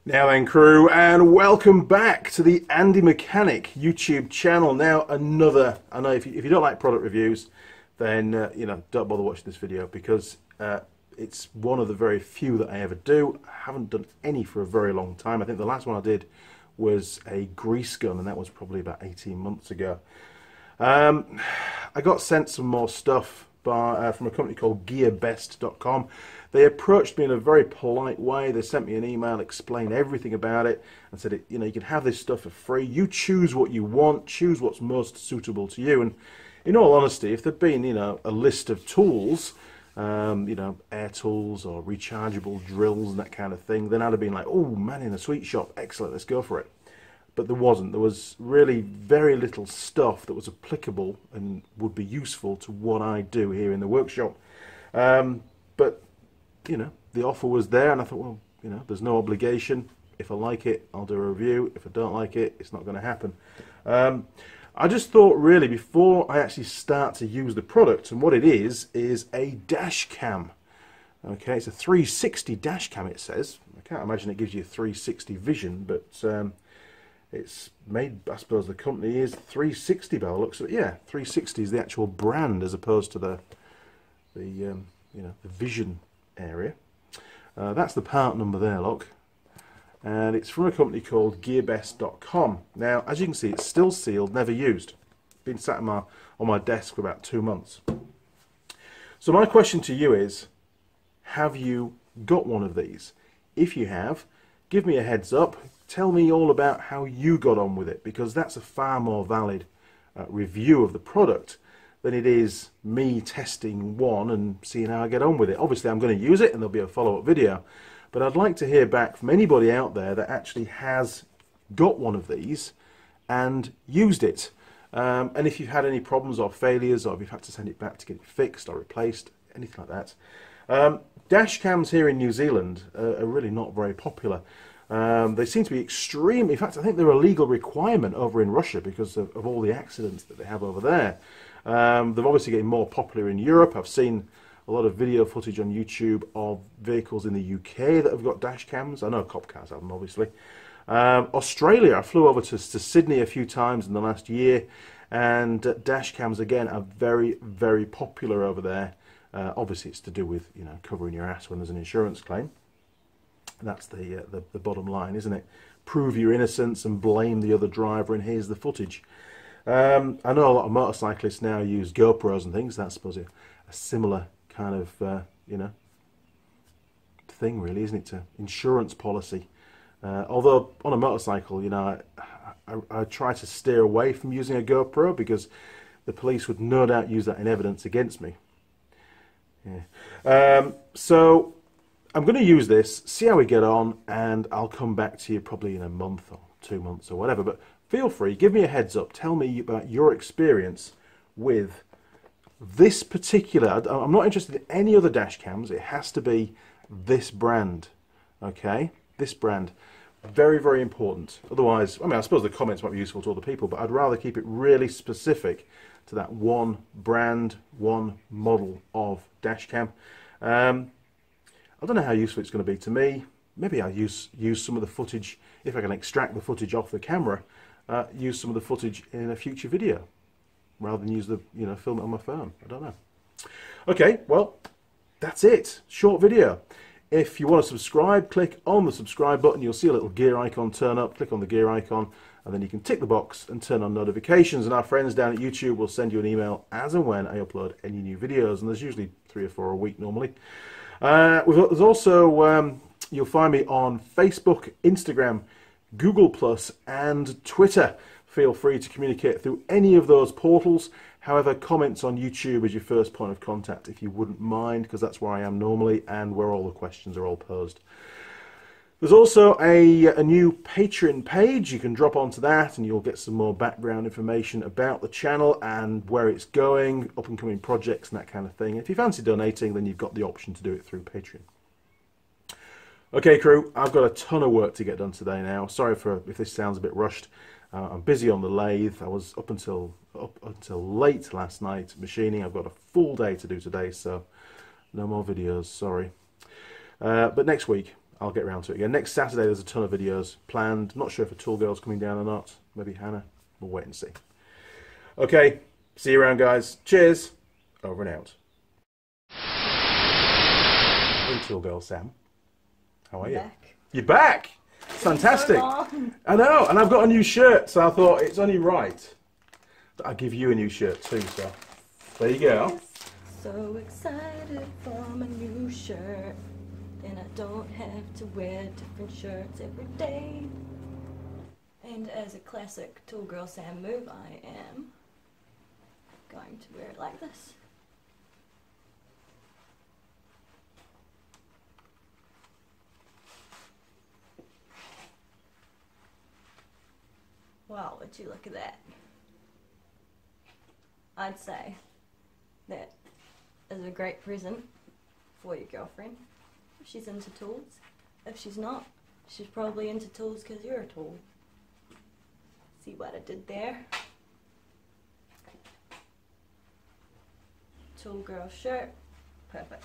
Now then, crew, and welcome back to the Andy Mechanic YouTube channel. Now I know if you don't like product reviews, then don't bother watching this video, because it's one of the very few that I ever do. I haven't done any for a very long time. I think the last one I did was a grease gun, and that was probably about 18 months ago. I got sent some more stuff from a company called GearBest.com. They approached me in a very polite way. They sent me an email, explained everything about it, and said, you can have this stuff for free. You choose what you want, choose what's most suitable to you. And in all honesty, if there'd been, a list of tools, air tools or rechargeable drills and that kind of thing, then I'd have been like, oh man, in a sweet shop, excellent, let's go for it. But there wasn't. There was really very little stuff that was applicable and would be useful to what I do here in the workshop. But the offer was there, and I thought, well, there's no obligation. If I like it, I'll do a review. If I don't like it, it's not going to happen. I just thought, really, before I actually start to use the product, and what it is a dash cam. Okay, it's a 360 dash cam, it says. I can't imagine it gives you a 360 vision, but it's made, I suppose the company is 360 by the looks of it. Yeah, 360 is the actual brand, as opposed to the vision area. That's the part number there, look, and it's from a company called GearBest.com. Now, as you can see, it's still sealed, never used. Been sat on my desk for about 2 months. So my question to you is, have you got one of these? If you have, give me a heads up. Tell me all about how you got on with it, because that's a far more valid review of the product than it is me testing one and seeing how I get on with it. Obviously, I'm going to use it, and there'll be a follow-up video. But I'd like to hear back from anybody out there that actually has got one of these and used it. And if you've had any problems or failures, or if you've had to send it back to get it fixed or replaced, anything like that. Dash cams here in New Zealand are really not very popular. They seem to be extreme. In fact, I think they're a legal requirement over in Russia because of all the accidents that they have over there. They're obviously getting more popular in Europe. I've seen a lot of video footage on YouTube of vehicles in the UK that have got dash cams. I know cop cars have them, obviously. Australia, I flew over to Sydney a few times in the last year, and dash cams again are very, very popular over there. Obviously, it's to do with covering your ass when there's an insurance claim. That's the bottom line, isn't it? Prove your innocence and blame the other driver, and here's the footage. I know a lot of motorcyclists now use GoPros and things. That's, I suppose, a similar kind of thing, really, isn't it? To insurance policy. Although on a motorcycle, I try to steer away from using a GoPro, because the police would no doubt use that in evidence against me. Yeah. So I'm going to use this, see how we get on, and I'll come back to you probably in a month or 2 months or whatever. But feel free, give me a heads up, tell me about your experience with this particular. I'm not interested in any other dash cams, it has to be this brand, okay? This brand, very, very important. Otherwise, I suppose the comments might be useful to other people, but I'd rather keep it really specific to that one brand, one model of dash cam. I don't know how useful it's going to be to me. Maybe I'll use some of the footage, if I can extract the footage off the camera, use some of the footage in a future video, rather than use the, film it on my phone. I don't know. Okay, well, that's it. Short video. If you want to subscribe, click on the subscribe button. You'll see a little gear icon turn up. Click on the gear icon, and then you can tick the box and turn on notifications. And our friends down at YouTube will send you an email as and when I upload any new videos. And there's usually 3 or 4 a week normally. There's also, you'll find me on Facebook, Instagram, Google+, and Twitter. Feel free to communicate through any of those portals. However, comments on YouTube is your first point of contact, if you wouldn't mind, because that's where I am normally and where all the questions are all posed. There's also a new Patreon page. You can drop onto that and you'll get some more background information about the channel and where it's going, up and coming projects and that kind of thing. If you fancy donating, then you've got the option to do it through Patreon. Okay, crew, I've got a ton of work to get done today now. Sorry if this sounds a bit rushed. I'm busy on the lathe. I was up until late last night machining. I've got a full day to do today, so no more videos, sorry. But next week I'll get around to it again. Next Saturday there's a ton of videos planned. Not sure if a Tool Girl's coming down or not. Maybe Hannah. We'll wait and see. Okay, see you around, guys. Cheers. Over and out. Hey, Tool Girl Sam. How are you? Back. You're back. Fantastic. So long. I know, and I've got a new shirt, so I thought it's only right that I give you a new shirt too. So there you go. So excited for my new shirt, and I don't have to wear different shirts every day. And as a classic Tool Girl Sam move, I am going to wear it like this. Wow, would you look at that? I'd say that is a great present for your girlfriend if she's into tools. If she's not, she's probably into tools because you're a tool. See what I did there? Tool Girl shirt, perfect.